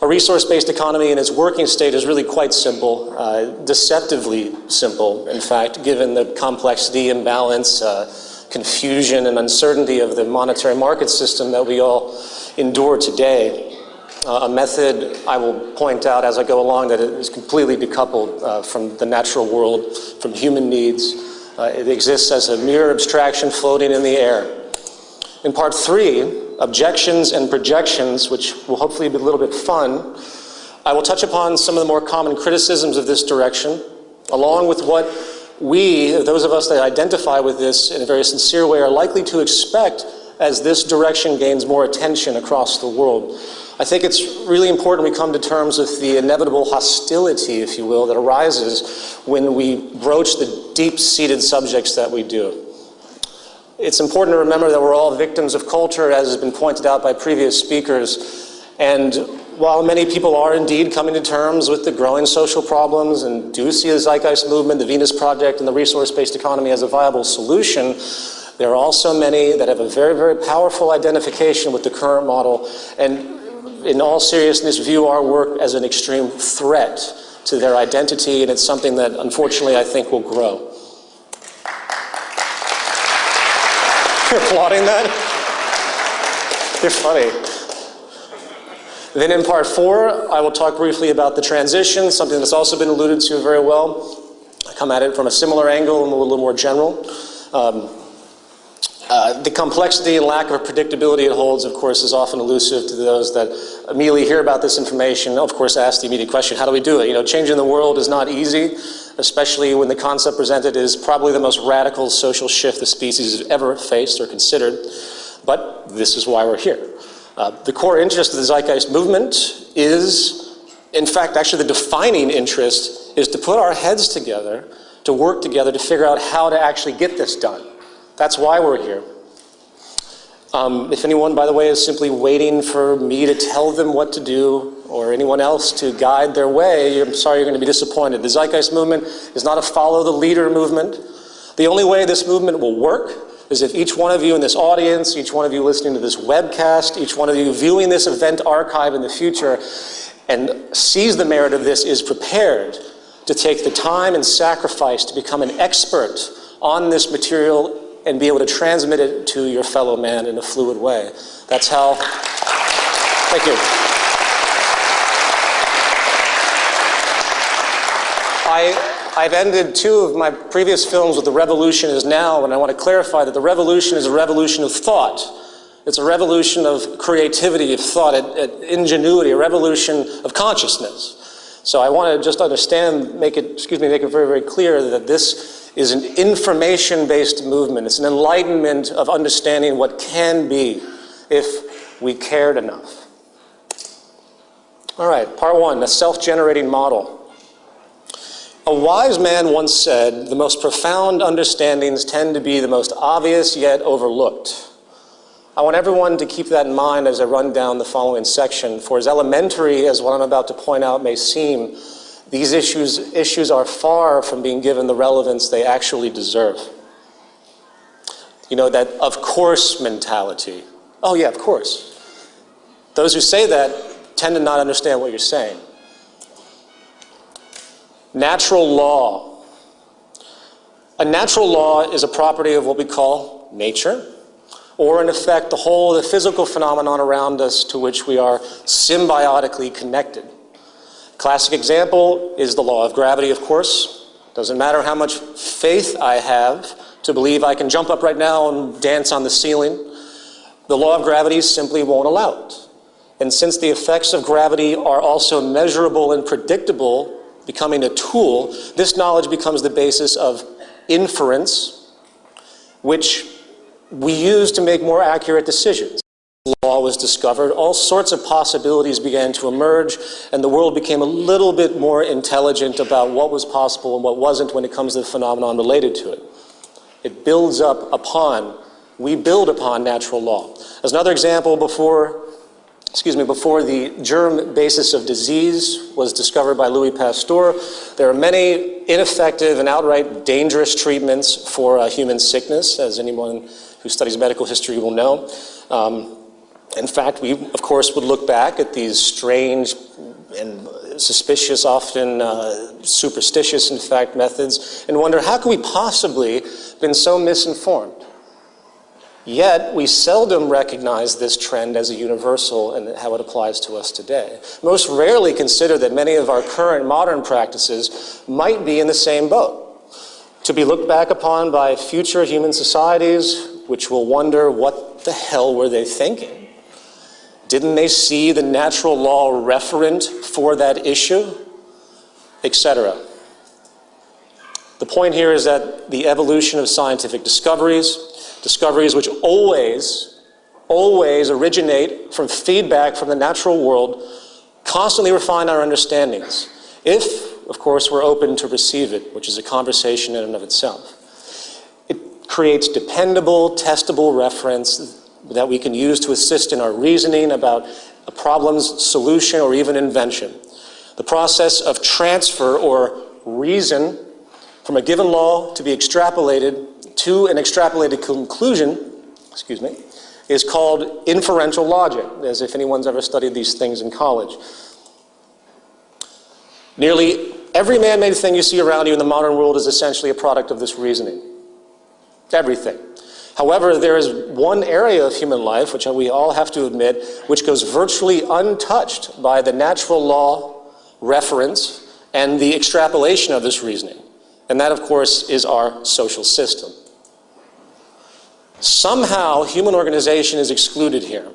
A resource-based economy in its working state is really quite simple, deceptively simple, in fact, given the complexity, imbalance, confusion, and uncertainty of the monetary market system that we all endure today. A method I will point out as I go along that is completely decoupled from the natural world, from human needs. It exists as a mere abstraction floating in the air. In part 3, objections and projections, which will hopefully be a little bit fun, I will touch upon some of the more common criticisms of this direction, along with what we, those of us that identify with this in a very sincere way, are likely to expect as this direction gains more attention across the world. I think it's really important we come to terms with the inevitable hostility, if you will, that arises when we broach the deep-seated subjects that we do. It's important to remember that we're all victims of culture, as has been pointed out by previous speakers. And while many people are indeed coming to terms with the growing social problems and do see the Zeitgeist movement, the Venus Project, and the resource-based economy as a viable solution, there are also many that have a very, very powerful identification with the current model and, in all seriousness, view our work as an extreme threat to their identity, and it's something that, unfortunately, I think will grow. You're applauding that? You're funny. Then in part 4, I will talk briefly about the transition, something that's also been alluded to very well. I come at it from a similar angle and a little more general. The complexity and lack of predictability it holds, of course, is often elusive to those that immediately hear about this information, of course, ask the immediate question, how do we do it? You know, changing the world is not easy, especially when the concept presented is probably the most radical social shift the species has ever faced or considered. But this is why we're here. The core interest of the Zeitgeist movement is, in fact, actually the defining interest is to put our heads together, to work together, to figure out how to actually get this done. That's why we're here. If anyone, by the way, is simply waiting for me to tell them what to do or anyone else to guide their way, I'm sorry, you're going to be disappointed. The Zeitgeist movement is not a follow the leader movement. The only way this movement will work is if each one of you in this audience, each one of you listening to this webcast, each one of you viewing this event archive in the future and sees the merit of this is prepared to take the time and sacrifice to become an expert on this material and be able to transmit it to your fellow man in a fluid way. That's how, thank you. I've ended 2 of my previous films with the revolution is now, and I want to clarify that the revolution is a revolution of thought. It's a revolution of creativity, of thought, ingenuity, a revolution of consciousness. So I want to just understand, make it very, very clear that this is an information-based movement. It's an enlightenment of understanding what can be if we cared enough. All right, part 1, a self-generating model. A wise man once said, the most profound understandings tend to be the most obvious yet overlooked. I want everyone to keep that in mind as I run down the following section, for as elementary as what I'm about to point out may seem, these issues are far from being given the relevance they actually deserve. You know, that of course mentality. Oh yeah, of course. Those who say that tend to not understand what you're saying. Natural law. A natural law is a property of what we call nature, or in effect the whole of the physical phenomenon around us to which we are symbiotically connected. Classic example is the law of gravity, of course. Doesn't matter how much faith I have to believe I can jump up right now and dance on the ceiling. The law of gravity simply won't allow it. And since the effects of gravity are also measurable and predictable, becoming a tool, this knowledge becomes the basis of inference, which we use to make more accurate decisions. Law was discovered, all sorts of possibilities began to emerge, and the world became a little bit more intelligent about what was possible and what wasn't when it comes to the phenomenon related to it. It builds up upon, we build upon natural law. As another example, before the germ basis of disease was discovered by Louis Pasteur, there are many ineffective and outright dangerous treatments for human sickness, as anyone who studies medical history will know. In fact, we, of course, would look back at these strange and suspicious, often superstitious, in fact, methods, and wonder, how could we possibly been so misinformed? Yet, we seldom recognize this trend as a universal and how it applies to us today. Most rarely consider that many of our current modern practices might be in the same boat, to be looked back upon by future human societies, which will wonder, what the hell were they thinking? Didn't they see the natural law referent for that issue? Etc. The point here is that the evolution of scientific discoveries which always originate from feedback from the natural world, constantly refine our understandings, if, of course, we're open to receive it, which is a conversation in and of itself. It creates dependable, testable reference that we can use to assist in our reasoning about a problem's solution or even invention. The process of transfer or reason from a given law to be extrapolated to an extrapolated conclusion, is called inferential logic, as if anyone's ever studied these things in college. Nearly every man-made thing you see around you in the modern world is essentially a product of this reasoning. Everything. However, there is one area of human life, which we all have to admit, which goes virtually untouched by the natural law reference and the extrapolation of this reasoning. And that, of course, is our social system. Somehow, human organization is excluded here.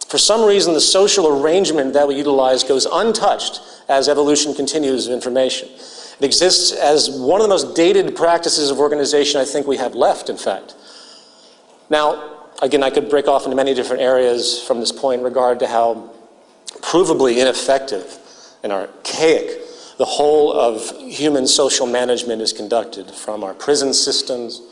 For some reason, the social arrangement that we utilize goes untouched as evolution continues of information. It exists as one of the most dated practices of organization I think we have left, in fact. Now, again, I could break off into many different areas from this point in regard to how provably ineffective and archaic the whole of human social management is conducted, from our prison systems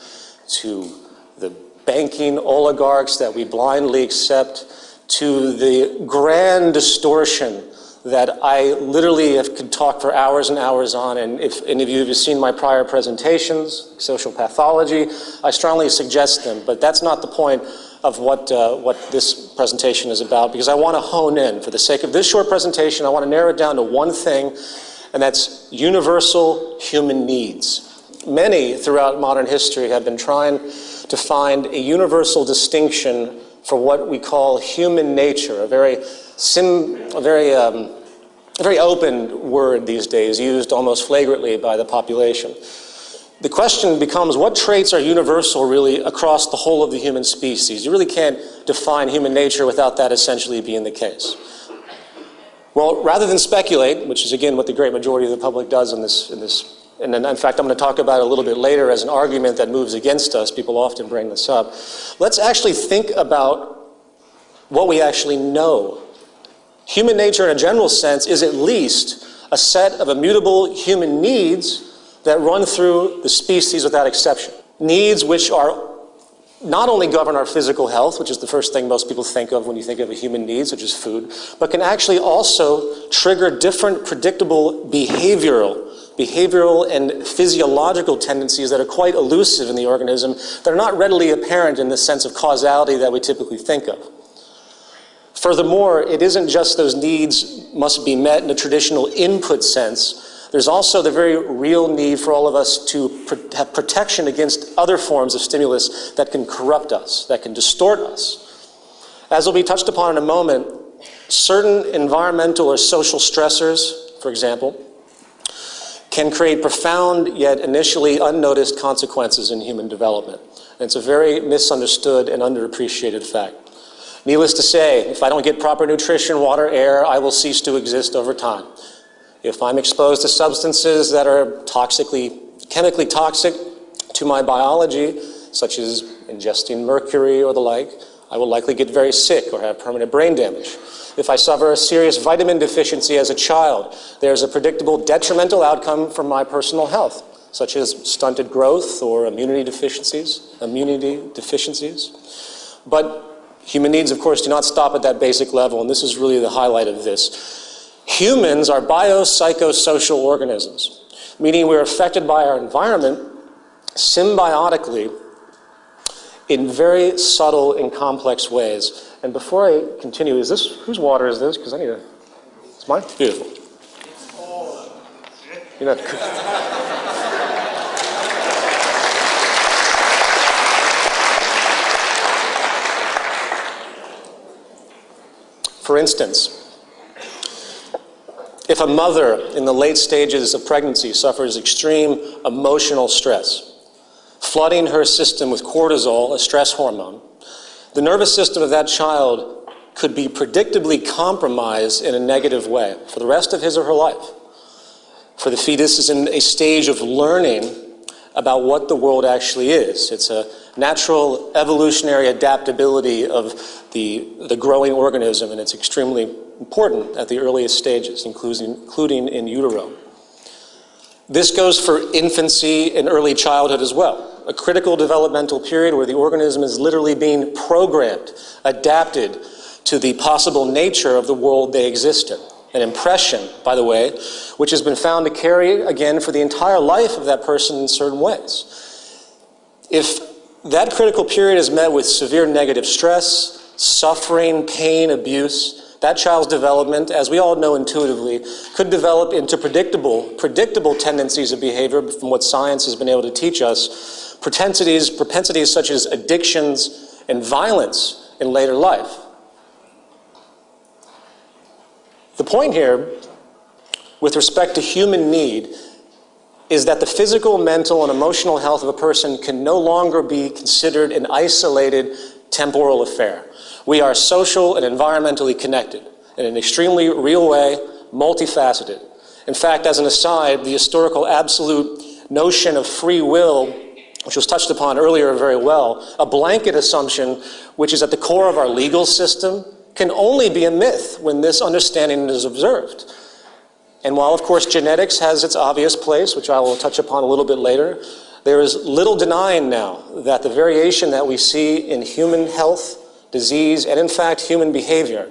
to the banking oligarchs that we blindly accept, to the grand distortion that I literally could talk for hours and hours on. And if any of you have seen my prior presentations, social pathology, I strongly suggest them. But that's not the point of what this presentation is about, because I want to hone in. For the sake of this short presentation, I want to narrow it down to one thing, and that's universal human needs. Many throughout modern history have been trying to find a universal distinction for what we call human nature, a very open word these days, used almost flagrantly by the population. The question becomes, what traits are universal really across the whole of the human species? You really can't define human nature without that essentially being the case. Well, rather than speculate, which is again what the great majority of the public does in this, and then in fact I'm going to talk about it a little bit later as an argument that moves against us, people often bring this up, let's actually think about what we actually know. Human nature in a general sense is at least a set of immutable human needs that run through the species without exception. Needs which are not only govern our physical health, which is the first thing most people think of when you think of a human need, such as food, but can actually also trigger different predictable behavioral and physiological tendencies that are quite elusive in the organism, that are not readily apparent in the sense of causality that we typically think of. Furthermore, it isn't just those needs must be met in a traditional input sense. There's also the very real need for all of us to have protection against other forms of stimulus that can corrupt us, that can distort us. As will be touched upon in a moment, certain environmental or social stressors, for example, can create profound yet initially unnoticed consequences in human development. And it's a very misunderstood and underappreciated fact. Needless to say, if I don't get proper nutrition, water, air, I will cease to exist over time. If I'm exposed to substances that are chemically toxic to my biology, such as ingesting mercury or the like, I will likely get very sick or have permanent brain damage. If I suffer a serious vitamin deficiency as a child, there's a predictable detrimental outcome for my personal health, such as stunted growth or immunity deficiencies. But human needs, of course, do not stop at that basic level, and this is really the highlight of this. Humans are biopsychosocial organisms, meaning we're affected by our environment symbiotically in very subtle and complex ways. And before I continue, whose water is this? Because I need to It's mine? Beautiful. You're not. For instance, if a mother in the late stages of pregnancy suffers extreme emotional stress, flooding her system with cortisol, a stress hormone, the nervous system of that child could be predictably compromised in a negative way for the rest of his or her life. For the fetus is in a stage of learning about what the world actually is. It's a natural evolutionary adaptability of the growing organism, and it's extremely important at the earliest stages, including in utero. This goes for infancy and early childhood as well, a critical developmental period where the organism is literally being programmed, adapted to the possible nature of the world they exist in. An impression, by the way, which has been found to carry, again, for the entire life of that person in certain ways. If that critical period is met with severe negative stress, suffering, pain, abuse, that child's development, as we all know intuitively, could develop into predictable tendencies of behavior from what science has been able to teach us, propensities such as addictions and violence in later life. The point here, with respect to human need, is that the physical, mental, and emotional health of a person can no longer be considered an isolated temporal affair. We are social and environmentally connected in an extremely real way, multifaceted. In fact, as an aside, the historical absolute notion of free will, which was touched upon earlier very well, a blanket assumption which is at the core of our legal system, can only be a myth when this understanding is observed. And while, of course, genetics has its obvious place, which I will touch upon a little bit later, there is little denying now that the variation that we see in human health, disease, and in fact human behavior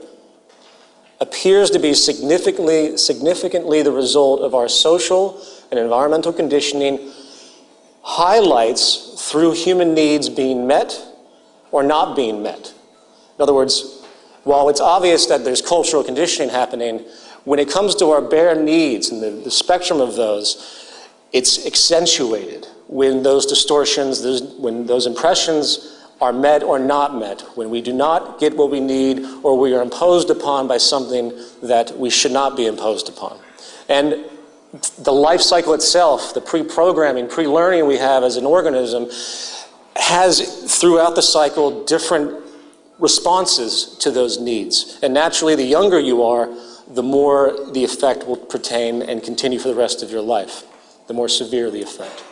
appears to be significantly the result of our social and environmental conditioning, highlights through human needs being met or not being met. In other words, while it's obvious that there's cultural conditioning happening, when it comes to our bare needs and the spectrum of those, it's accentuated when those distortions, when those impressions are met or not met, when we do not get what we need or we are imposed upon by something that we should not be imposed upon. And the life cycle itself, the pre-programming, pre-learning we have as an organism, has throughout the cycle different responses to those needs. And naturally, the younger you are, the more the effect will pertain and continue for the rest of your life, the more severe the effect.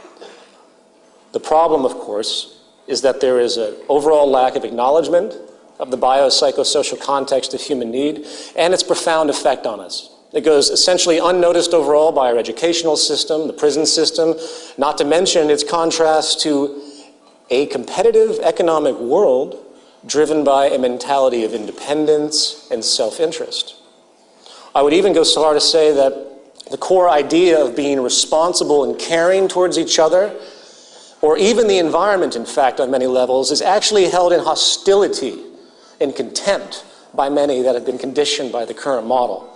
The problem, of course, is that there is an overall lack of acknowledgement of the biopsychosocial context of human need and its profound effect on us. It goes essentially unnoticed overall by our educational system, the prison system, not to mention its contrast to a competitive economic world driven by a mentality of independence and self-interest. I would even go so far to say that the core idea of being responsible and caring towards each other, or even the environment, in fact, on many levels, is actually held in hostility and contempt by many that have been conditioned by the current model.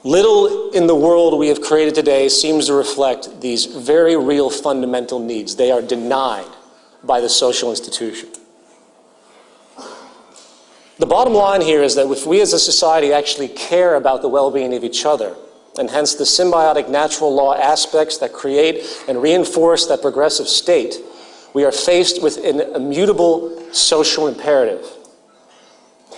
Little in the world we have created today seems to reflect these very real fundamental needs. They are denied by the social institution. The bottom line here is that if we as a society actually care about the well-being of each other, and hence the symbiotic natural law aspects that create and reinforce that progressive state, we are faced with an immutable social imperative.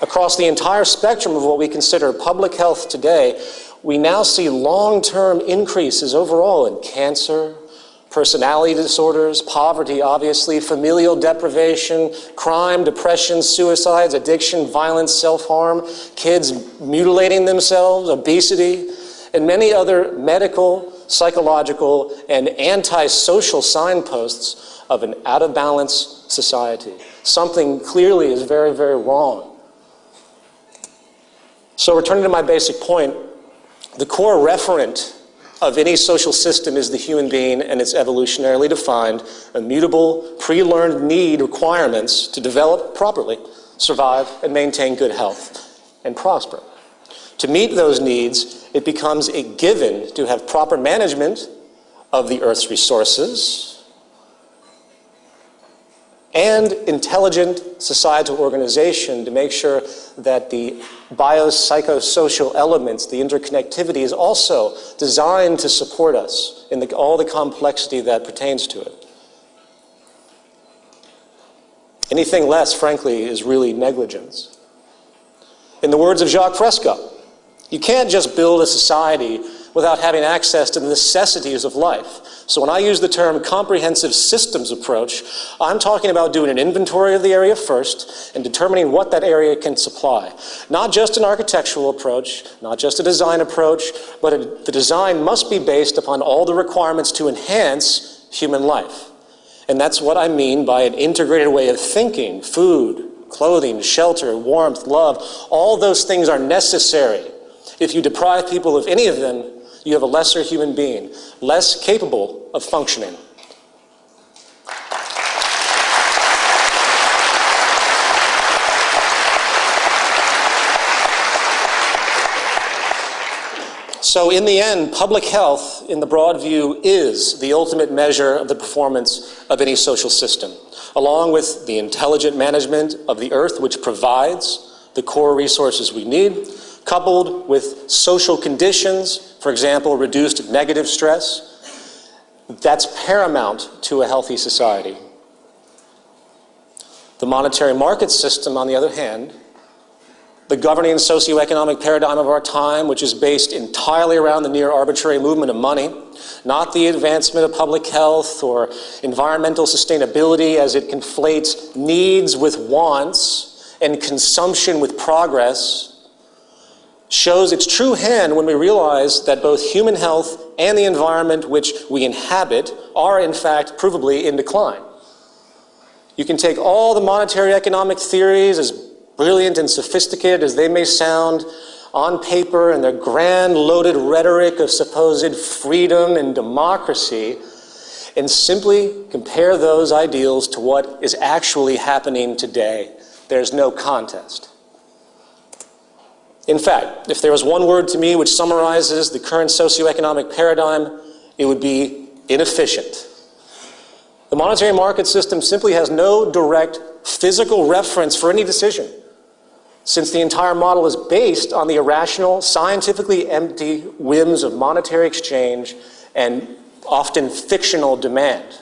Across the entire spectrum of what we consider public health today, we now see long-term increases overall in cancer, personality disorders, poverty, obviously, familial deprivation, crime, depression, suicides, addiction, violence, self-harm, kids mutilating themselves, obesity, and many other medical, psychological, and anti-social signposts of an out-of-balance society. Something clearly is very, very wrong. So returning to my basic point, the core referent of any social system is the human being and its evolutionarily defined, immutable, pre-learned need requirements to develop properly, survive, and maintain good health, and prosper. To meet those needs, it becomes a given to have proper management of the Earth's resources and intelligent societal organization to make sure that the biopsychosocial elements, the interconnectivity, is also designed to support us in all the complexity that pertains to it. Anything less, frankly, is really negligence. In the words of Jacques Fresco, you can't just build a society without having access to the necessities of life. So when I use the term comprehensive systems approach, I'm talking about doing an inventory of the area first and determining what that area can supply. Not just an architectural approach, not just a design approach, but the design must be based upon all the requirements to enhance human life. And that's what I mean by an integrated way of thinking. Food, clothing, shelter, warmth, love, all those things are necessary. If you deprive people of any of them, you have a lesser human being, less capable of functioning. So in the end, public health, in the broad view, is the ultimate measure of the performance of any social system, along with the intelligent management of the earth, which provides the core resources we need, coupled with social conditions, for example, reduced negative stress. That's paramount to a healthy society. The monetary market system, on the other hand, the governing socioeconomic paradigm of our time, which is based entirely around the near arbitrary movement of money, not the advancement of public health or environmental sustainability as it conflates needs with wants and consumption with progress, shows its true hand when we realize that both human health and the environment which we inhabit are, in fact, provably in decline. You can take all the monetary economic theories, as brilliant and sophisticated as they may sound on paper, and their grand loaded rhetoric of supposed freedom and democracy, and simply compare those ideals to what is actually happening today. There's no contest. In fact, if there was one word to me which summarizes the current socioeconomic paradigm, it would be inefficient. The monetary market system simply has no direct physical reference for any decision, since the entire model is based on the irrational, scientifically empty whims of monetary exchange and often fictional demand.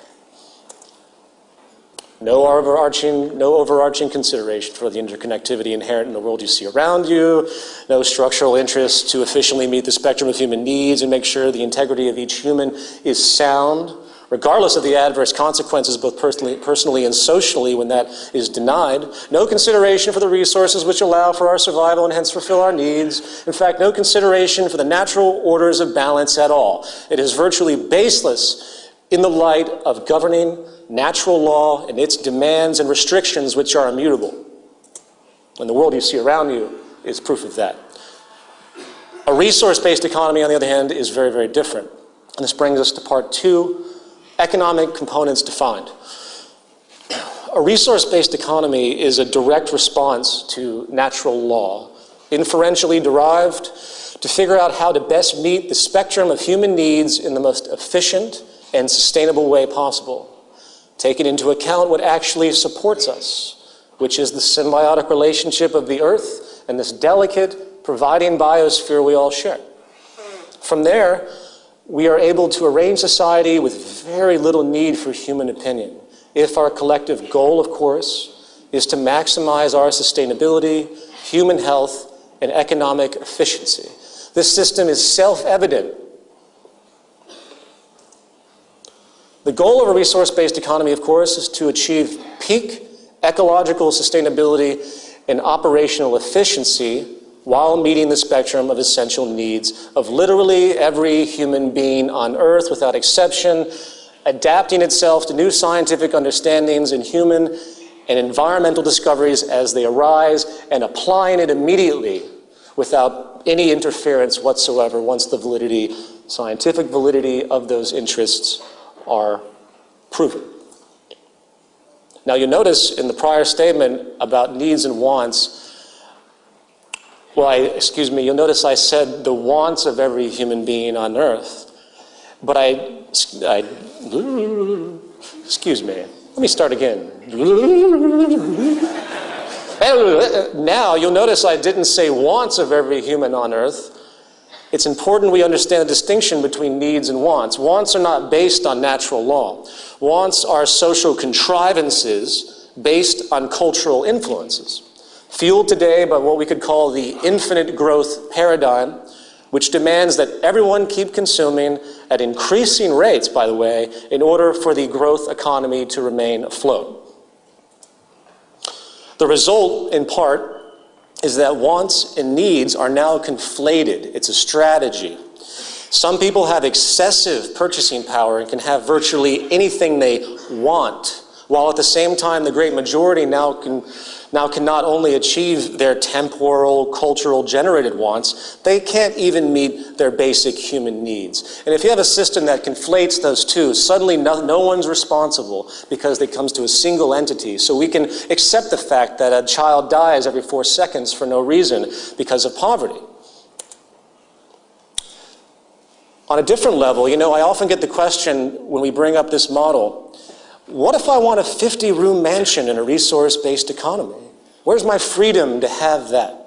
No overarching consideration for the interconnectivity inherent in the world you see around you, no structural interest to efficiently meet the spectrum of human needs and make sure the integrity of each human is sound, regardless of the adverse consequences both personally and socially when that is denied. No consideration for the resources which allow for our survival and hence fulfill our needs. In fact, no consideration for the natural orders of balance at all. It is virtually baseless in the light of governing natural law and its demands and restrictions which are immutable. And the world you see around you is proof of that. A resource-based economy, on the other hand, is very, very different. And this brings us to part two, economic components defined. A resource-based economy is a direct response to natural law, inferentially derived, to figure out how to best meet the spectrum of human needs in the most efficient and sustainable way possible, taking into account what actually supports us, which is the symbiotic relationship of the earth and this delicate, providing biosphere we all share. From there, we are able to arrange society with very little need for human opinion, if our collective goal, of course, is to maximize our sustainability, human health, and economic efficiency. This system is self-evident. The goal of a resource-based economy, of course, is to achieve peak ecological sustainability and operational efficiency while meeting the spectrum of essential needs of literally every human being on Earth without exception, adapting itself to new scientific understandings in human and environmental discoveries as they arise, and applying it immediately without any interference whatsoever once the scientific validity of those interests are proven. Now, you notice in the prior statement about needs and wants, Well, excuse me, you'll notice I said the wants of every human being on earth, but excuse me, let me start again. Now, you'll notice I didn't say wants of every human on earth. It's important we understand the distinction between needs and wants. Wants are not based on natural law. Wants are social contrivances based on cultural influences, fueled today by what we could call the infinite growth paradigm, which demands that everyone keep consuming at increasing rates, by the way, in order for the growth economy to remain afloat. The result, in part, is that wants and needs are now conflated. It's a strategy. Some people have excessive purchasing power and can have virtually anything they want, while at the same time the great majority now can not only achieve their temporal, cultural generated wants, they can't even meet their basic human needs. And if you have a system that conflates those two, suddenly no one's responsible because it comes to a single entity. So we can accept the fact that a child dies every 4 seconds for no reason because of poverty. On a different level, you know, I often get the question when we bring up this model, what if I want a 50-room mansion in a resource-based economy? Where's my freedom to have that?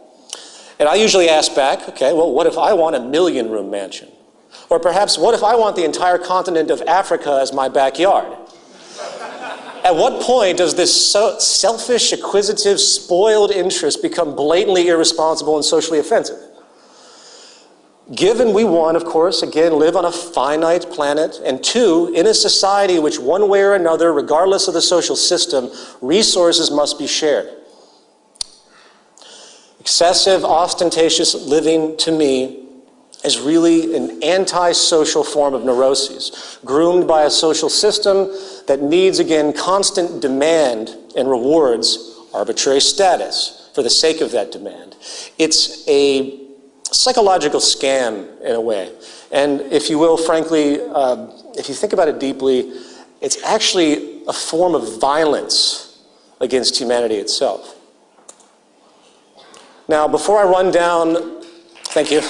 And I usually ask back, okay, well, what if I want a 1,000,000-room mansion? Or perhaps, what if I want the entire continent of Africa as my backyard? At what point does this selfish, acquisitive, spoiled interest become blatantly irresponsible and socially offensive? Given we, one, of course, again, live on a finite planet, and two, in a society which one way or another, regardless of the social system, resources must be shared. Excessive, ostentatious living, to me, is really an anti-social form of neuroses, groomed by a social system that needs, again, constant demand and rewards arbitrary status for the sake of that demand. It's a psychological scam in a way. And if you will, frankly, if you think about it deeply, it's actually a form of violence against humanity itself. Now, before I run down, thank you.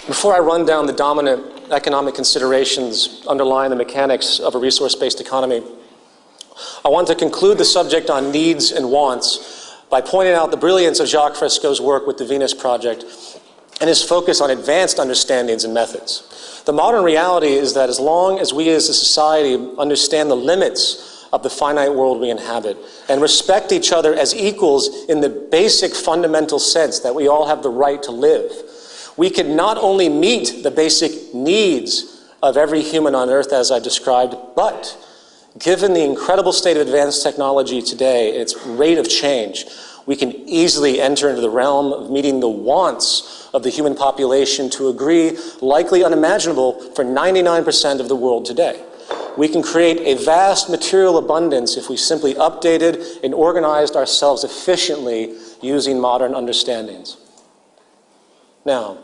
Before I run down the dominant economic considerations underlying the mechanics of a resource-based economy, I want to conclude the subject on needs and wants by pointing out the brilliance of Jacques Fresco's work with the Venus Project and his focus on advanced understandings and methods. The modern reality is that as long as we as a society understand the limits of the finite world we inhabit and respect each other as equals in the basic fundamental sense that we all have the right to live, we can not only meet the basic needs of every human on earth as I described, but given the incredible state of advanced technology today, its rate of change, we can easily enter into the realm of meeting the wants of the human population to a degree likely unimaginable for 99% of the world today. We can create a vast material abundance if we simply updated and organized ourselves efficiently using modern understandings. Now,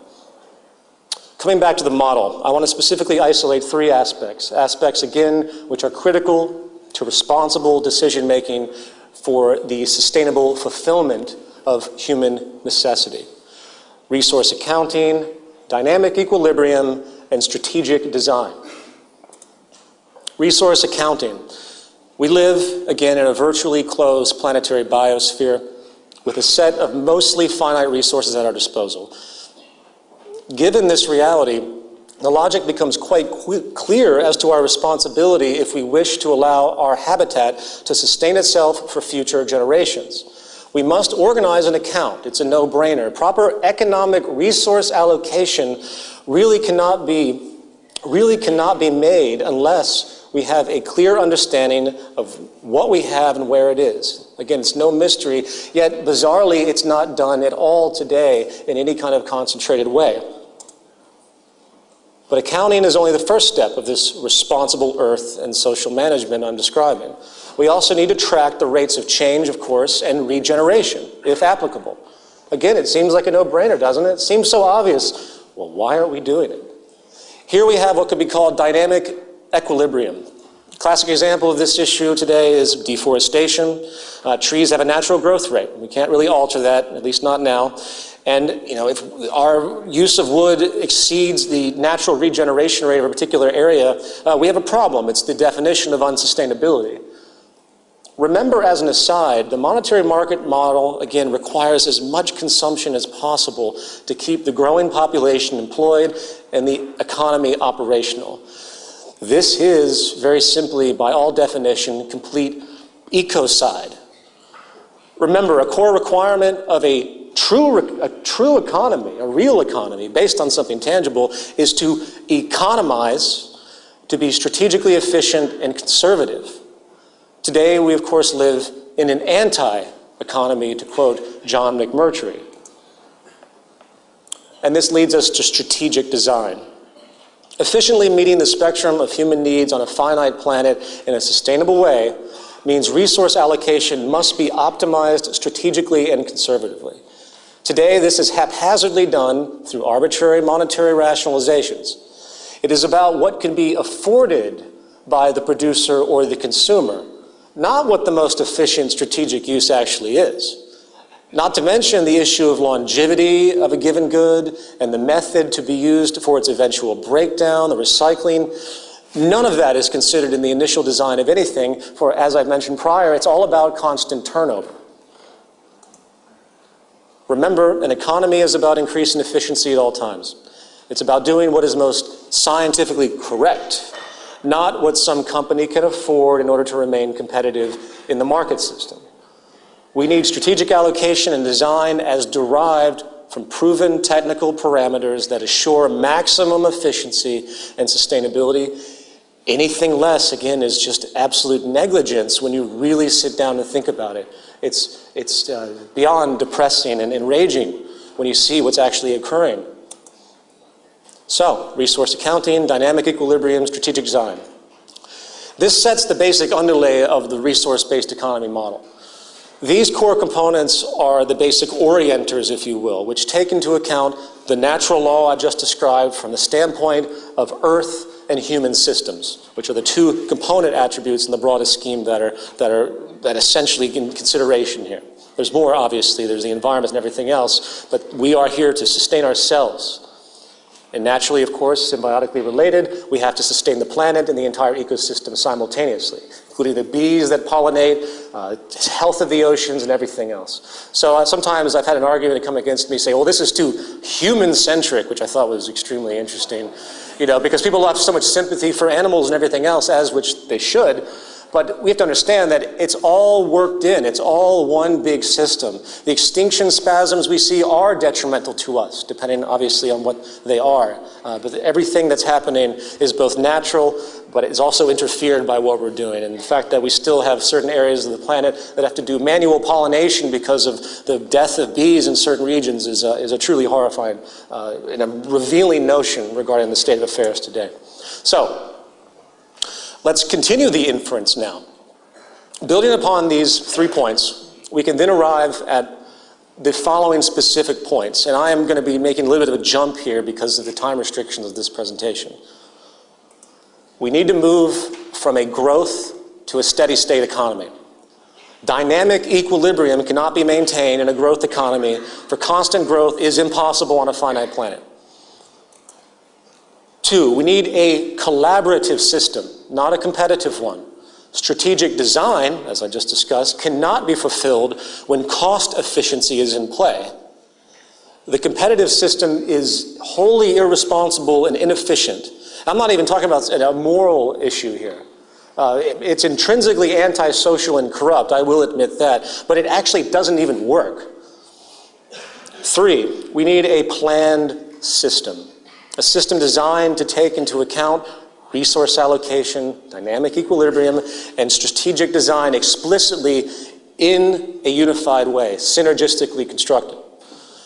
coming back to the model, I want to specifically isolate 3 aspects. Aspects, again, which are critical to responsible decision-making for the sustainable fulfillment of human necessity. Resource accounting, dynamic equilibrium, and strategic design. Resource accounting. We live, again, in a virtually closed planetary biosphere with a set of mostly finite resources at our disposal. Given this reality, the logic becomes quite clear as to our responsibility if we wish to allow our habitat to sustain itself for future generations. We must organize an account. It's a no-brainer. Proper economic resource allocation really cannot be made unless we have a clear understanding of what we have and where it is. Again, it's no mystery, yet bizarrely, it's not done at all today in any kind of concentrated way. But accounting is only the first step of this responsible earth and social management I'm describing. We also need to track the rates of change, of course, and regeneration, if applicable. Again, it seems like a no-brainer, doesn't it? It seems so obvious. Well, why aren't we doing it? Here we have what could be called dynamic equilibrium. Classic example of this issue today is deforestation. Trees have a natural growth rate. We can't really alter that, at least not now. And if our use of wood exceeds the natural regeneration rate of a particular area, we have a problem. It's the definition of unsustainability. Remember, as an aside, the monetary market model, again, requires as much consumption as possible to keep the growing population employed and the economy operational. This is, very simply, by all definition, complete ecocide. Remember, a core requirement of a true economy, a real economy, based on something tangible, is to economize, to be strategically efficient and conservative. Today, we of course live in an anti-economy, to quote John McMurtry. And this leads us to strategic design. Efficiently meeting the spectrum of human needs on a finite planet in a sustainable way means resource allocation must be optimized strategically and conservatively. Today, this is haphazardly done through arbitrary monetary rationalizations. It is about what can be afforded by the producer or the consumer, not what the most efficient strategic use actually is. Not to mention the issue of longevity of a given good and the method to be used for its eventual breakdown, the recycling. None of that is considered in the initial design of anything, for as I've mentioned prior, it's all about constant turnover. Remember, an economy is about increasing efficiency at all times. It's about doing what is most scientifically correct, not what some company can afford in order to remain competitive in the market system. We need strategic allocation and design as derived from proven technical parameters that assure maximum efficiency and sustainability. Anything less, again, is just absolute negligence when you really sit down and think about it. It's beyond depressing and enraging when you see what's actually occurring. So, resource accounting, dynamic equilibrium, strategic design. This sets the basic underlay of the resource-based economy model. These core components are the basic orienters, if you will, which take into account the natural law I just described from the standpoint of Earth and human systems, which are the two component attributes in the broadest scheme that essentially in consideration here. There's more, obviously, there's the environment and everything else, but we are here to sustain ourselves. And naturally, of course, symbiotically related, we have to sustain the planet and the entire ecosystem simultaneously, including the bees that pollinate, health of the oceans, and everything else. So sometimes I've had an argument come against me, say, well, this is too human-centric, which I thought was extremely interesting, because people have so much sympathy for animals and everything else, as which they should. But we have to understand that it's all worked in. It's all one big system. The extinction spasms we see are detrimental to us, depending obviously on what they are. But everything that's happening is both natural, but it's also interfered by what we're doing. And the fact that we still have certain areas of the planet that have to do manual pollination because of the death of bees in certain regions is a truly horrifying and a revealing notion regarding the state of affairs today. So, let's continue the inference now. Building upon these 3 points, we can then arrive at the following specific points. And I am going to be making a little bit of a jump here because of the time restrictions of this presentation. We need to move from a growth to a steady state economy. Dynamic equilibrium cannot be maintained in a growth economy, for constant growth is impossible on a finite planet. 2, we need a collaborative system, not a competitive one. Strategic design, as I just discussed, cannot be fulfilled when cost efficiency is in play. The competitive system is wholly irresponsible and inefficient. I'm not even talking about a moral issue here. It's intrinsically antisocial and corrupt, I will admit that, but it actually doesn't even work. 3, we need a planned system. A system designed to take into account resource allocation, dynamic equilibrium, and strategic design explicitly in a unified way, synergistically constructed.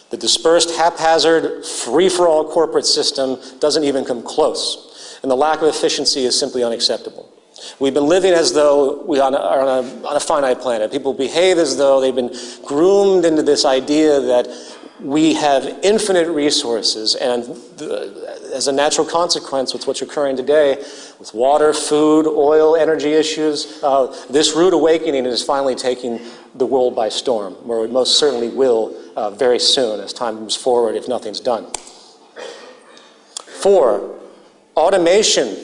The dispersed, haphazard, free-for-all corporate system doesn't even come close, and the lack of efficiency is simply unacceptable. We've been living as though we are on a finite planet. People behave as though they've been groomed into this idea that we have infinite resources, and as a natural consequence with what's occurring today, with water, food, oil, energy issues, this rude awakening is finally taking the world by storm, where it most certainly will very soon as time moves forward if nothing's done. 4, automation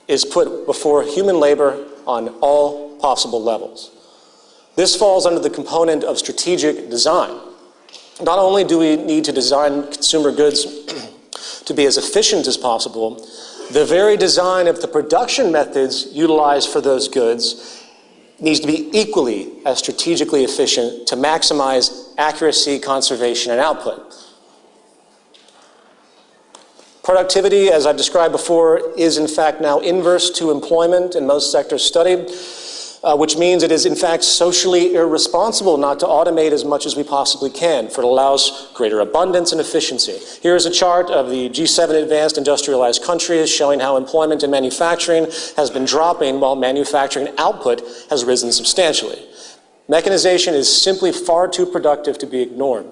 is put before human labor on all possible levels. This falls under the component of strategic design. Not only do we need to design consumer goods to be as efficient as possible, the very design of the production methods utilized for those goods needs to be equally as strategically efficient to maximize accuracy, conservation, and output. Productivity, as I've described before, is in fact now inverse to employment in most sectors studied, which means it is in fact socially irresponsible not to automate as much as we possibly can, for it allows greater abundance and efficiency. Here is a chart of the G7 advanced industrialized countries showing how employment in manufacturing has been dropping while manufacturing output has risen substantially. Mechanization is simply far too productive to be ignored.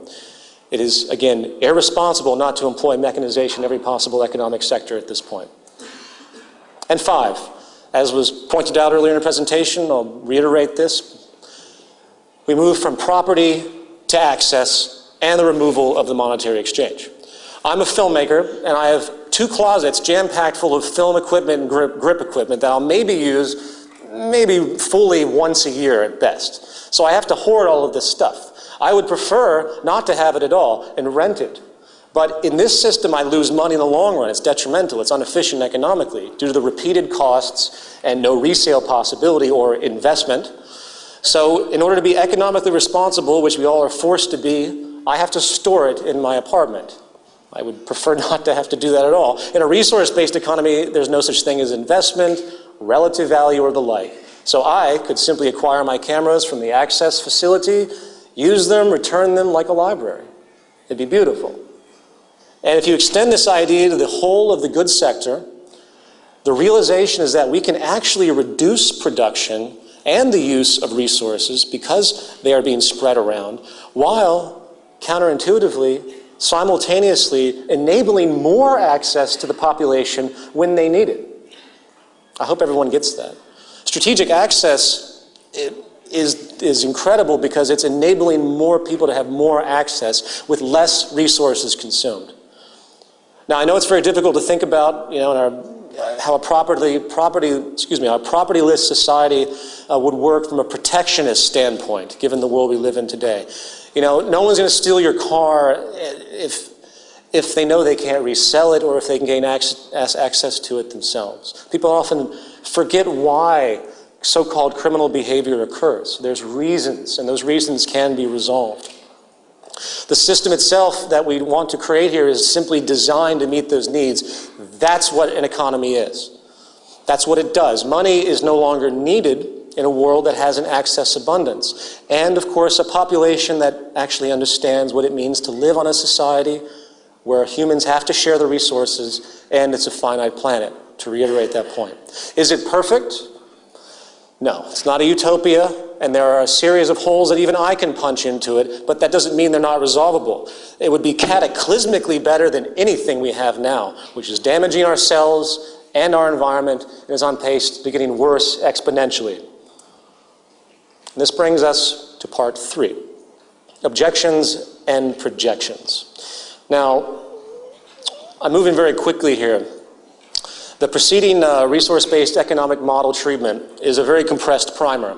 It is, again, irresponsible not to employ mechanization in every possible economic sector at this point. And 5, as was pointed out earlier in the presentation, I'll reiterate this, we move from property to access and the removal of the monetary exchange. I'm a filmmaker, and I have 2 closets jam-packed full of film equipment and grip equipment that I'll maybe use fully once a year at best. So I have to hoard all of this stuff. I would prefer not to have it at all and rent it. But in this system, I lose money in the long run. It's detrimental. It's inefficient economically due to the repeated costs and no resale possibility or investment. So in order to be economically responsible, which we all are forced to be, I have to store it in my apartment. I would prefer not to have to do that at all. In a resource-based economy, there's no such thing as investment, relative value, or the like. So I could simply acquire my cameras from the access facility, use them, return them like a library. It'd be beautiful. And if you extend this idea to the whole of the goods sector, the realization is that we can actually reduce production and the use of resources because they are being spread around, while counterintuitively, simultaneously enabling more access to the population when they need it. I hope everyone gets that. Strategic access is incredible because it's enabling more people to have more access with less resources consumed. Now, I know it's very difficult to think about, in how a propertyless society would work from a protectionist standpoint, given the world we live in today. No one's going to steal your car if they know they can't resell it or if they can gain access to it themselves. People often forget why so-called criminal behavior occurs. There's reasons, and those reasons can be resolved. The system itself that we want to create here is simply designed to meet those needs. That's what an economy is. That's what it does. Money is no longer needed in a world that has an access abundance. And of course, a population that actually understands what it means to live on a society where humans have to share the resources and it's a finite planet, to reiterate that point. Is it perfect? No, it's not a utopia, and there are a series of holes that even I can punch into it, but that doesn't mean they're not resolvable. It would be cataclysmically better than anything we have now, which is damaging ourselves and our environment, and is on pace to getting worse exponentially. And this brings us to part 3, objections and projections. Now, I'm moving very quickly here. The preceding resource-based economic model treatment is a very compressed primer.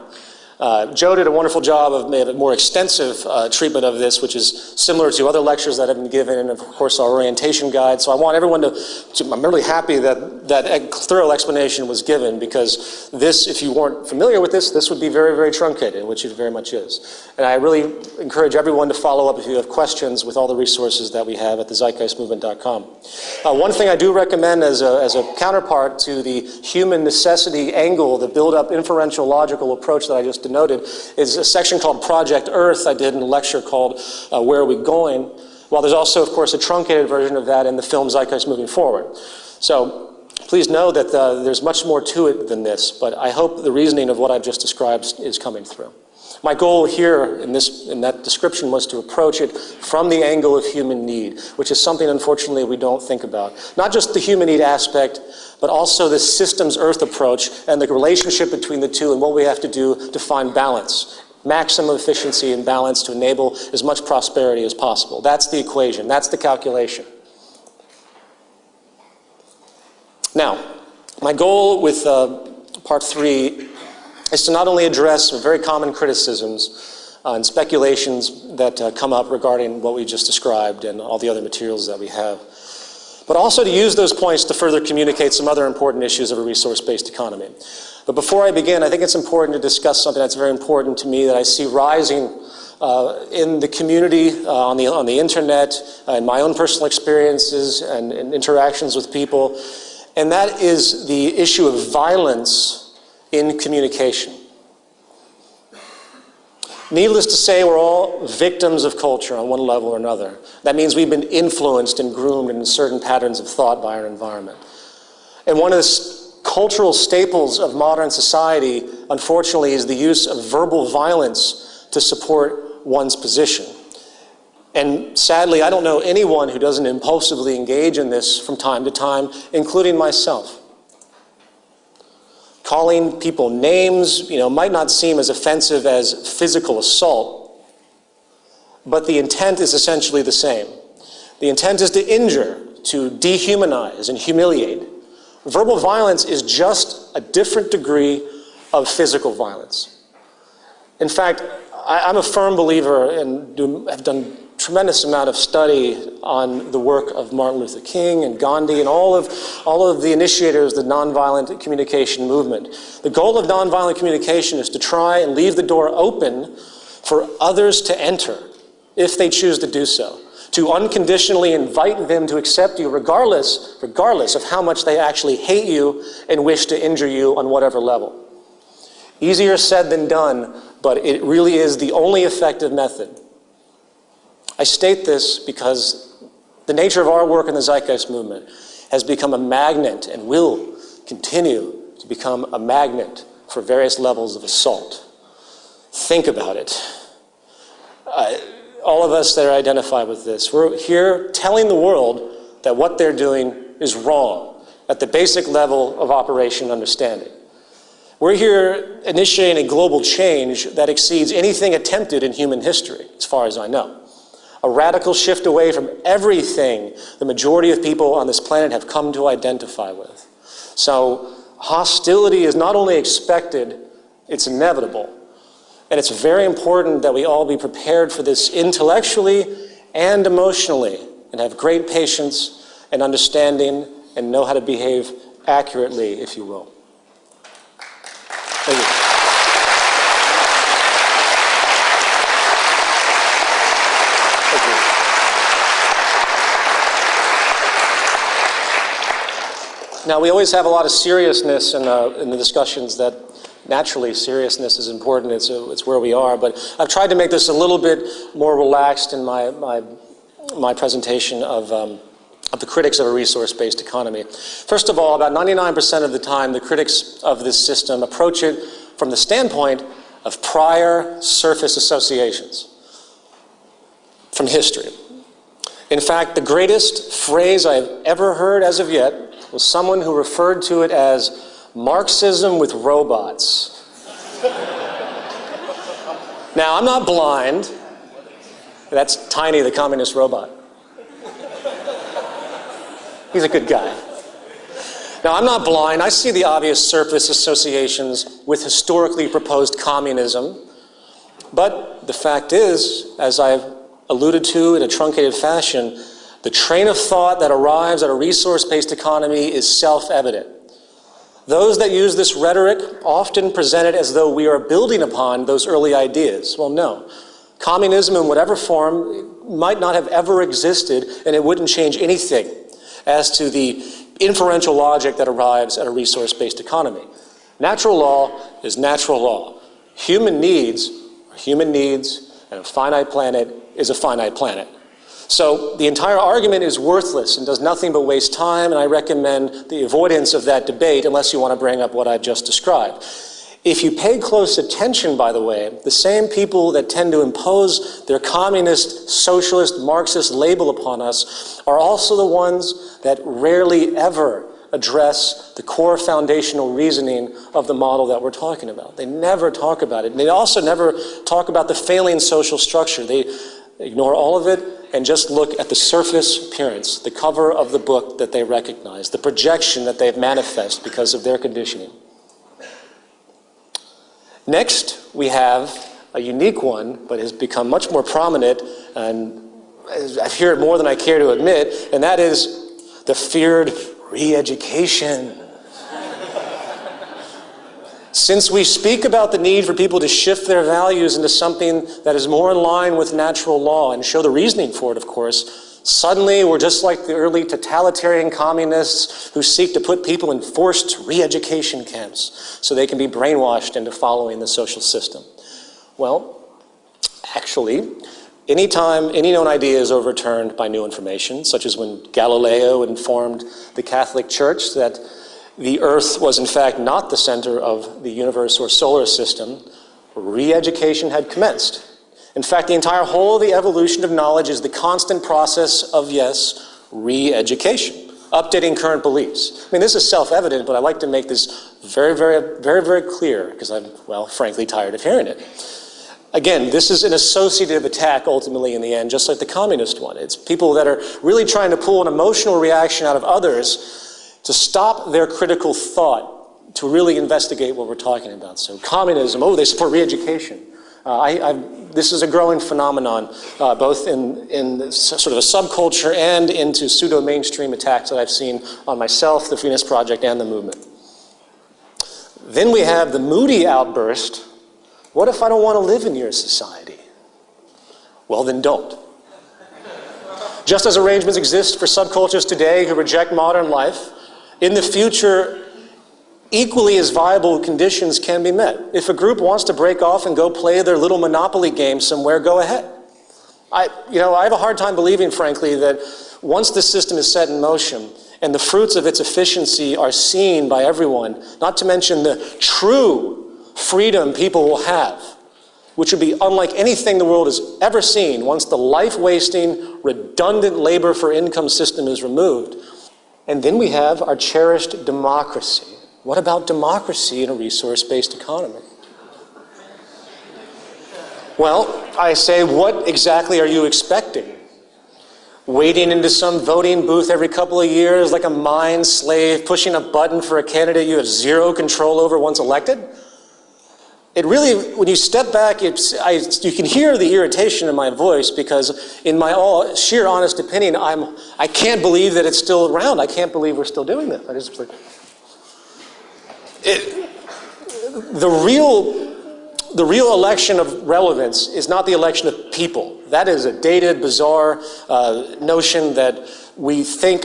Joe did a wonderful job of a more extensive treatment of this, which is similar to other lectures that have been given, and of course our orientation guide. So I want everyone I'm really happy that that thorough explanation was given, because this, if you weren't familiar with this would be very, very truncated, which it very much is. And I really encourage everyone to follow up if you have questions with all the resources that we have at thezeitgeistmovement.com. One thing I do recommend as a counterpart to the human necessity angle, the build-up inferential logical approach that I just denoted, is a section called Project Earth I did in a lecture called Where Are We Going? While there's also, of course, a truncated version of that in the film Zeitgeist Moving Forward. So please know that there's much more to it than this, but I hope the reasoning of what I've just described is coming through. My goal here in that description was to approach it from the angle of human need, which is something, unfortunately, we don't think about. Not just the human need aspect, but also the systems Earth approach and the relationship between the two and what we have to do to find balance, maximum efficiency and balance to enable as much prosperity as possible. That's the equation. That's the calculation. Now, my goal with part 3 is to not only address very common criticisms and speculations that come up regarding what we just described and all the other materials that we have, but also to use those points to further communicate some other important issues of a resource-based economy. But before I begin, I think it's important to discuss something that's very important to me that I see rising in the community, on the internet, in my own personal experiences and interactions with people, and that is the issue of violence in communication. Needless to say, we're all victims of culture on one level or another. That means we've been influenced and groomed in certain patterns of thought by our environment. And one of the cultural staples of modern society, unfortunately, is the use of verbal violence to support one's position. And sadly, I don't know anyone who doesn't impulsively engage in this from time to time, including myself. Calling people names, might not seem as offensive as physical assault, but the intent is essentially the same. The intent is to injure, to dehumanize and humiliate. Verbal violence is just a different degree of physical violence. In fact, I'm a firm believer and have done a tremendous amount of study on the work of Martin Luther King and Gandhi and all of the initiators of the nonviolent communication movement. The goal of nonviolent communication is to try and leave the door open for others to enter, if they choose to do so, to unconditionally invite them to accept you regardless of how much they actually hate you and wish to injure you on whatever level. Easier said than done, but it really is the only effective method. I state this because the nature of our work in the Zeitgeist movement has become a magnet and will continue to become a magnet for various levels of assault. Think about it. All of us that are identified with this, we're here telling the world that what they're doing is wrong at the basic level of operation understanding. We're here initiating a global change that exceeds anything attempted in human history, as far as I know. A radical shift away from everything the majority of people on this planet have come to identify with. So hostility is not only expected, it's inevitable. And it's very important that we all be prepared for this intellectually and emotionally and have great patience and understanding and know how to behave accurately, if you will. Thank you. Now, we always have a lot of seriousness in the discussions that naturally seriousness is important. It's where we are. But I've tried to make this a little bit more relaxed in my presentation of the critics of a resource-based economy. First of all, about 99% of the time, the critics of this system approach it from the standpoint of prior surface associations from history. In fact, the greatest phrase I've ever heard as of yet was someone who referred to it as Marxism with robots. Now, I'm not blind. That's Tiny, the communist robot. He's a good guy. Now, I'm not blind. I see the obvious surface associations with historically proposed communism. But the fact is, as I've alluded to in a truncated fashion, the train of thought that arrives at a resource-based economy is self-evident. Those that use this rhetoric often present it as though we are building upon those early ideas. Well, no. Communism in whatever form might not have ever existed, and it wouldn't change anything as to the inferential logic that arrives at a resource-based economy. Natural law is natural law. Human needs are human needs, and a finite planet is a finite planet. So the entire argument is worthless and does nothing but waste time, and I recommend the avoidance of that debate unless you want to bring up what I've just described. If you pay close attention, by the way, the same people that tend to impose their communist, socialist, Marxist label upon us are also the ones that rarely ever address the core foundational reasoning of the model that we're talking about. They never talk about it. And they also never talk about the failing social structure. They ignore all of it and just look at the surface appearance, the cover of the book that they recognize, the projection that they've manifest because of their conditioning. Next, we have a unique one, but has become much more prominent, and I hear it more than I care to admit, and that is the feared re-education. Since we speak about the need for people to shift their values into something that is more in line with natural law and show the reasoning for it, of course, suddenly we're just like the early totalitarian communists who seek to put people in forced re-education camps so they can be brainwashed into following the social system. Well, actually, anytime any known idea is overturned by new information, such as when Galileo informed the Catholic Church that the Earth was in fact not the center of the universe or solar system, re-education had commenced. In fact, the entire whole of the evolution of knowledge is the constant process of, yes, re-education, updating current beliefs. I mean, this is self-evident, but I like to make this very, very, very, very clear because I'm, well, frankly, tired of hearing it. Again, this is an associative attack ultimately in the end, just like the communist one. It's people that are really trying to pull an emotional reaction out of others to stop their critical thought, to really investigate what we're talking about. So communism, oh, they support re-education. This is a growing phenomenon, both in sort of a subculture and into pseudo-mainstream attacks that I've seen on myself, the Freeness Project, and the movement. Then we have the moody outburst, what if I don't want to live in your society? Well, then don't. Just as arrangements exist for subcultures today who reject modern life, in the future, equally as viable conditions can be met. If a group wants to break off and go play their little Monopoly game somewhere, go ahead. I have a hard time believing, frankly, that once the system is set in motion and the fruits of its efficiency are seen by everyone, not to mention the true freedom people will have, which would be unlike anything the world has ever seen once the life-wasting, redundant labor for income system is removed. And then we have our cherished democracy. What about democracy in a resource-based economy? Well, I say, what exactly are you expecting? Wading into some voting booth every couple of years like a mind slave, pushing a button for a candidate you have zero control over once elected? It really, when you step back, you can hear the irritation in my voice because in my all sheer honest opinion, I can't believe that it's still around. I can't believe we're still doing this. The real election of relevance is not the election of people. That is a dated, bizarre notion that we think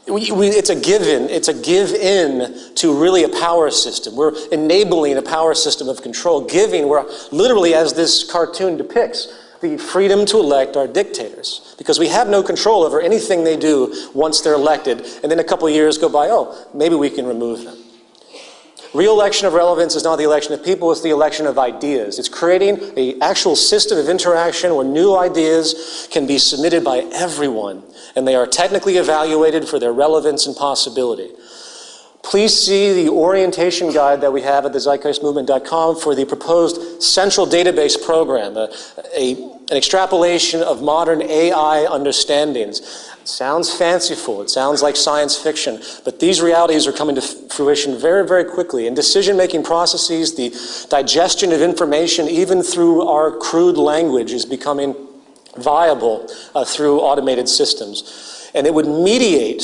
it's a give-in. It's a give-in to really a power system. We're enabling a power system of control. Giving, we're literally, as this cartoon depicts, the freedom to elect our dictators. Because we have no control over anything they do once they're elected, and then a couple of years go by, oh, maybe we can remove them. Real election of relevance is not the election of people, it's the election of ideas. It's creating an actual system of interaction where new ideas can be submitted by everyone, and they are technically evaluated for their relevance and possibility. Please see the orientation guide that we have at thezeitgeistmovement.com for the proposed central database program, an extrapolation of modern AI understandings. It sounds fanciful, it sounds like science fiction, but these realities are coming to fruition very, very quickly. And decision-making processes, the digestion of information, even through our crude language, is becoming viable through automated systems. And it would mediate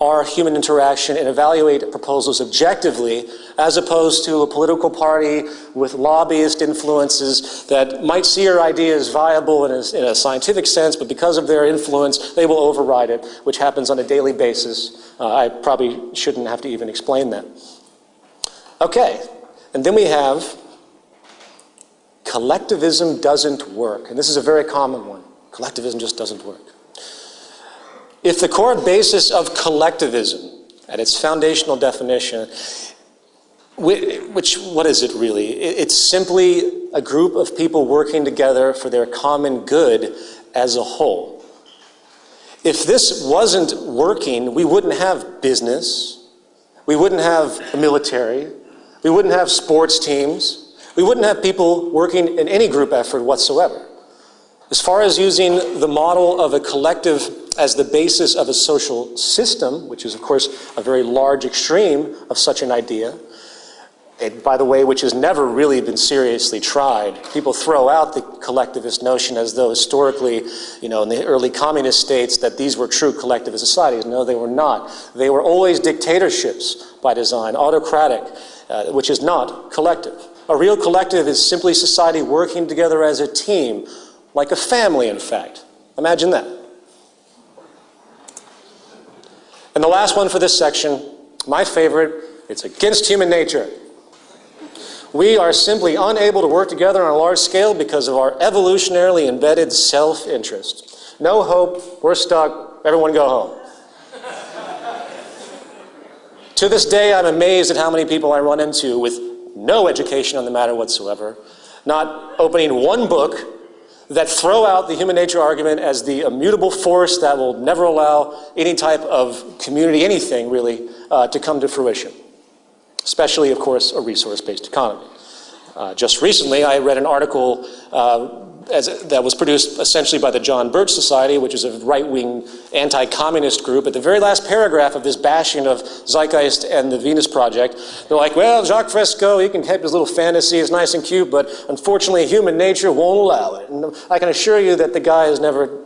our human interaction and evaluate proposals objectively, as opposed to a political party with lobbyist influences that might see your idea as viable in a scientific sense, but because of their influence, they will override it, which happens on a daily basis. I probably shouldn't have to even explain that. Okay, and then we have collectivism doesn't work. And this is a very common one. Collectivism just doesn't work. If the core basis of collectivism, at its foundational definition, what is it really? It's simply a group of people working together for their common good as a whole. If this wasn't working, we wouldn't have business, we wouldn't have a military, we wouldn't have sports teams, we wouldn't have people working in any group effort whatsoever. As far as using the model of a collective as the basis of a social system, which is of course a very large extreme of such an idea, and by the way, which has never really been seriously tried. People throw out the collectivist notion as though historically, in the early communist states, that these were true collectivist societies. No, they were not. They were always dictatorships by design, autocratic, which is not collective. A real collective is simply society working together as a team, like a family, in fact. Imagine that. And the last one for this section, my favorite, it's against human nature. We are simply unable to work together on a large scale because of our evolutionarily embedded self-interest. No hope, we're stuck, everyone go home. To this day, I'm amazed at how many people I run into with no education on the matter whatsoever, not opening one book, that throw out the human nature argument as the immutable force that will never allow any type of community, anything really, to come to fruition. Especially, of course, a resource-based economy. Just recently, I read an article that was produced essentially by the John Birch Society, which is a right-wing anti-communist group. At the very last paragraph of this bashing of Zeitgeist and the Venus Project, they're like, well, Jacques Fresco, he can have his little fantasy, it's nice and cute, but unfortunately human nature won't allow it. And I can assure you that the guy has never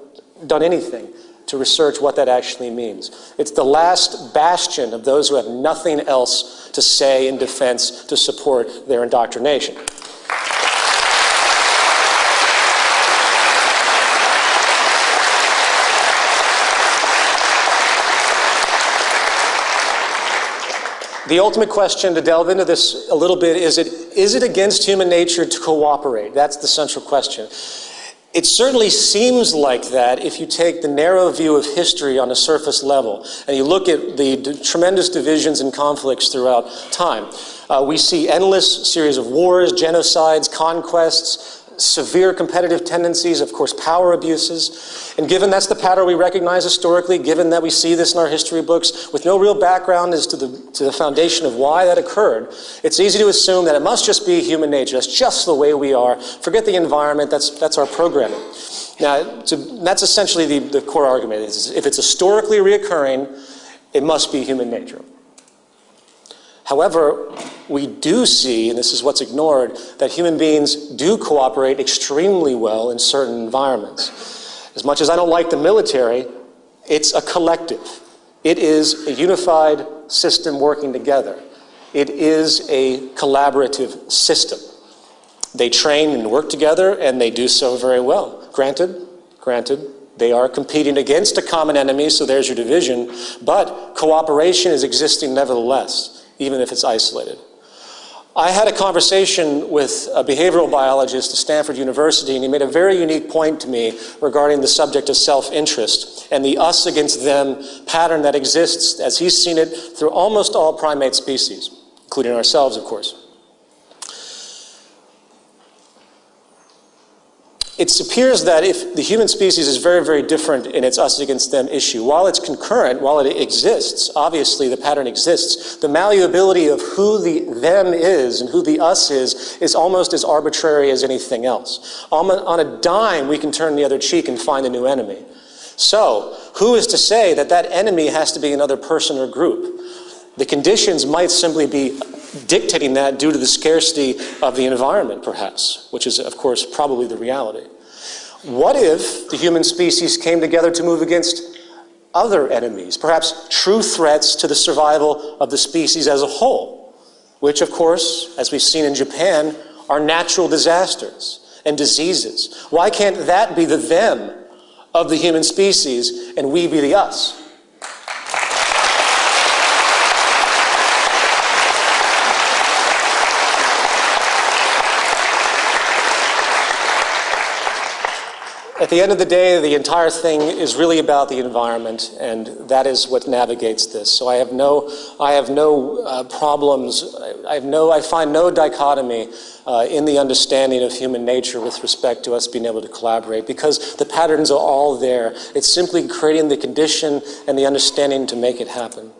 done anything to research what that actually means. It's the last bastion of those who have nothing else to say in defense to support their indoctrination. The ultimate question, to delve into this a little bit, is it against human nature to cooperate? That's the central question. It certainly seems like that if you take the narrow view of history on a surface level and you look at the tremendous divisions and conflicts throughout time. We see endless series of wars, genocides, conquests, severe competitive tendencies, of course, power abuses. And given that's the pattern we recognize historically, given that we see this in our history books with no real background as to the foundation of why that occurred, it's easy to assume that it must just be human nature. That's just the way we are. Forget the environment. That's our programming. Now, that's essentially the core argument. Is if it's historically reoccurring, it must be human nature. However, we do see, and this is what's ignored, that human beings do cooperate extremely well in certain environments. As much as I don't like the military, it's a collective. It is a unified system working together. It is a collaborative system. They train and work together, and they do so very well. Granted, they are competing against a common enemy, so there's your division, but cooperation is existing nevertheless, even if it's isolated. I had a conversation with a behavioral biologist at Stanford University, and he made a very unique point to me regarding the subject of self-interest and the us against them pattern that exists, as he's seen it, through almost all primate species, including ourselves, of course. It appears that if the human species is very, very different in its us against them issue, while it's concurrent, while it exists, obviously the pattern exists, the malleability of who the them is and who the us is almost as arbitrary as anything else. On a dime, we can turn the other cheek and find a new enemy. So, who is to say that that enemy has to be another person or group? The conditions might simply be dictating that due to the scarcity of the environment, perhaps, which is, of course, probably the reality. What if the human species came together to move against other enemies, perhaps true threats to the survival of the species as a whole, which, of course, as we've seen in Japan, are natural disasters and diseases? Why can't that be the them of the human species and we be the us? At the end of the day, the entire thing is really about the environment, and that is what navigates this. So I have no problems. I find no dichotomy in the understanding of human nature with respect to us being able to collaborate, because the patterns are all there. It's simply creating the condition and the understanding to make it happen.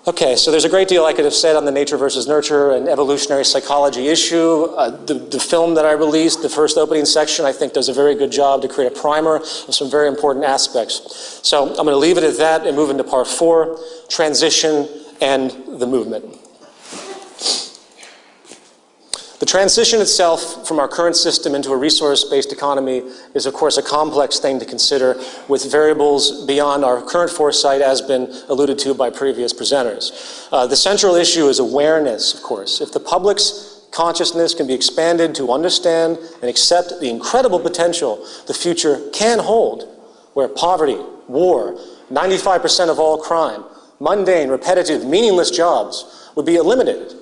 Okay, so there's a great deal I could have said on the nature versus nurture and evolutionary psychology issue. The film that I released, the first opening section, I think does a very good job to create a primer of some very important aspects. So I'm going to leave it at that and move into part 4, transition and the movement. The transition itself from our current system into a resource-based economy is, of course, a complex thing to consider with variables beyond our current foresight, as been alluded to by previous presenters. The central issue is awareness, of course. If the public's consciousness can be expanded to understand and accept the incredible potential the future can hold, where poverty, war, 95% of all crime, mundane, repetitive, meaningless jobs would be eliminated,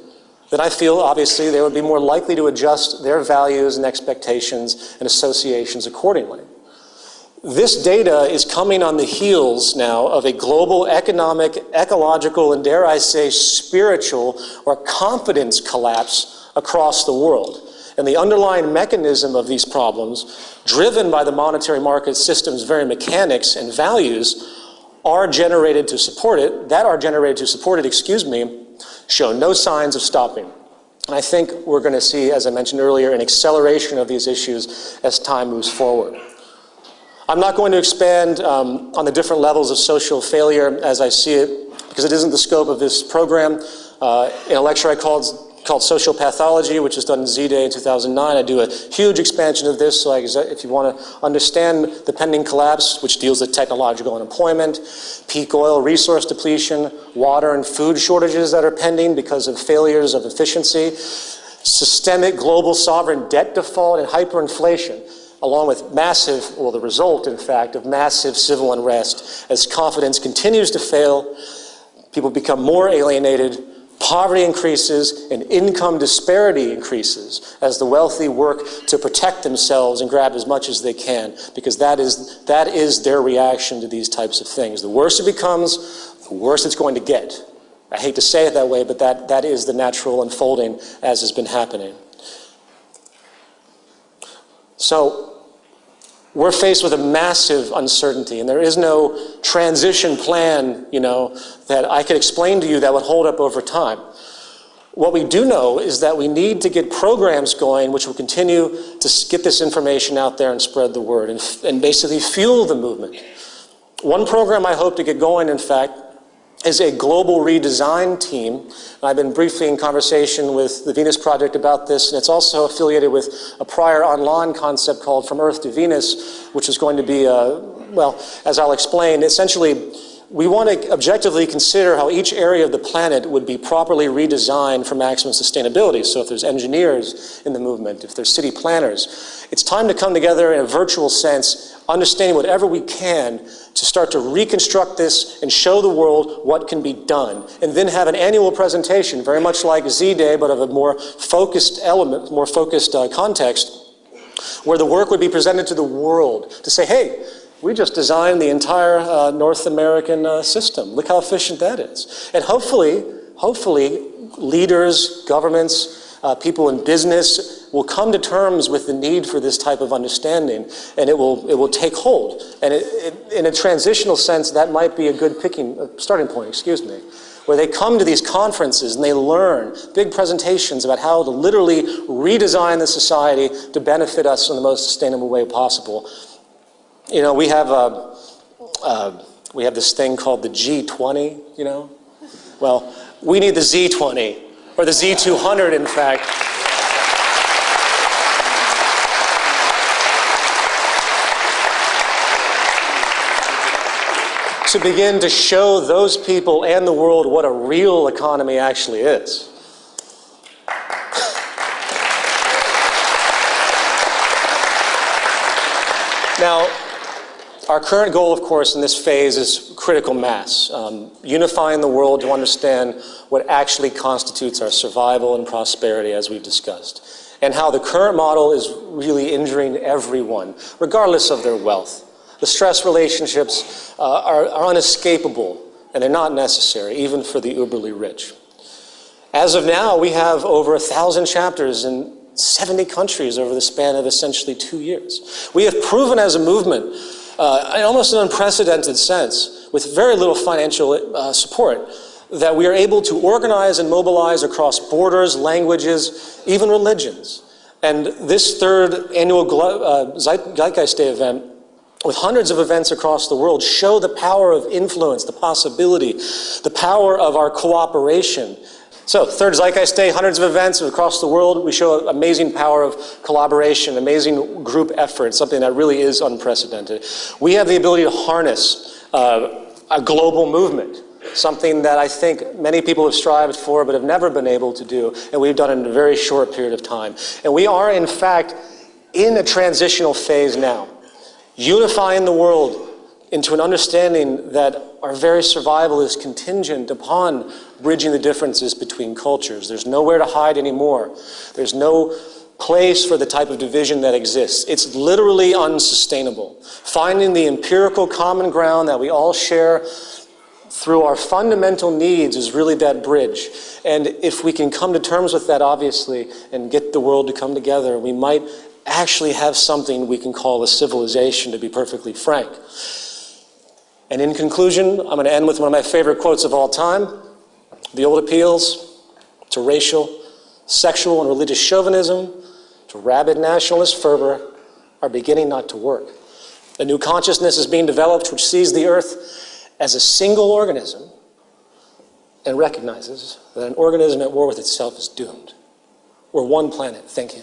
then I feel, obviously, they would be more likely to adjust their values and expectations and associations accordingly. This data is coming on the heels now of a global economic, ecological, and dare I say, spiritual or confidence collapse across the world. And the underlying mechanism of these problems, driven by the monetary market system's very mechanics and values, are generated to support it, show no signs of stopping. And I think we're going to see, as I mentioned earlier, an acceleration of these issues as time moves forward. I'm not going to expand on the different levels of social failure as I see it, because it isn't the scope of this program. In a lecture I called Social Pathology, which was done in Z-Day in 2009. I do a huge expansion of this, so if you want to understand the pending collapse, which deals with technological unemployment, peak oil resource depletion, water and food shortages that are pending because of failures of efficiency, systemic global sovereign debt default and hyperinflation, along with the result, in fact, of massive civil unrest as confidence continues to fail, people become more alienated, poverty increases, and income disparity increases as the wealthy work to protect themselves and grab as much as they can, because that is their reaction to these types of things. The worse it becomes, the worse it's going to get. I hate to say it that way, but that is the natural unfolding as has been happening. So we're faced with a massive uncertainty, and there is no transition plan, that I could explain to you that would hold up over time. What we do know is that we need to get programs going which will continue to get this information out there and spread the word and basically fuel the movement. One program I hope to get going, in fact, is a global redesign team. I've been briefly in conversation with the Venus Project about this, and it's also affiliated with a prior online concept called From Earth to Venus, which is going to be, as I'll explain, essentially we want to objectively consider how each area of the planet would be properly redesigned for maximum sustainability. So if there's engineers in the movement, if there's city planners, it's time to come together in a virtual sense, understanding whatever we can to start to reconstruct this and show the world what can be done. And then have an annual presentation, very much like Z-Day, but of a more focused element, more focused context, where the work would be presented to the world to say, hey, we just designed the entire North American system. Look how efficient that is. And hopefully, leaders, governments, people in business will come to terms with the need for this type of understanding, and it will take hold. And in a transitional sense, that might be a good starting point, where they come to these conferences and they learn big presentations about how to literally redesign the society to benefit us in the most sustainable way possible. We have this thing called the G20, Well, we need the Z20, or the Z200, in fact. To begin to show those people and the world what a real economy actually is. Now, our current goal, of course, in this phase is critical mass, unifying the world to understand what actually constitutes our survival and prosperity, as we've discussed. and how the current model is really injuring everyone, regardless of their wealth. The stress relationships are unescapable, and they're not necessary, even for the uberly rich. As of now, we have over 1,000 chapters in 70 countries over the span of essentially 2 years. We have proven as a movement, in almost an unprecedented sense, with very little financial support, that we are able to organize and mobilize across borders, languages, even religions. And this third annual Zeitgeist Day event, with hundreds of events across the world, show the power of influence, the possibility, the power of our cooperation. So, third Zeitgeist Day, hundreds of events across the world. We show amazing power of collaboration, amazing group effort, something that really is unprecedented. We have the ability to harness a global movement, something that I think many people have strived for but have never been able to do, and we've done it in a very short period of time. And we are, in fact, in a transitional phase now, unifying the world into an understanding that our very survival is contingent upon bridging the differences between cultures. There's nowhere to hide anymore. There's no place for the type of division that exists. It's literally unsustainable. Finding the empirical common ground that we all share through our fundamental needs is really that bridge. And if we can come to terms with that, obviously, and get the world to come together, we might actually have something we can call a civilization, to be perfectly frank. And in conclusion, I'm going to end with one of my favorite quotes of all time. The old appeals to racial, sexual, and religious chauvinism, to rabid nationalist fervor, are beginning not to work. A new consciousness is being developed which sees the earth as a single organism and recognizes that an organism at war with itself is doomed. We're one planet. Thank you.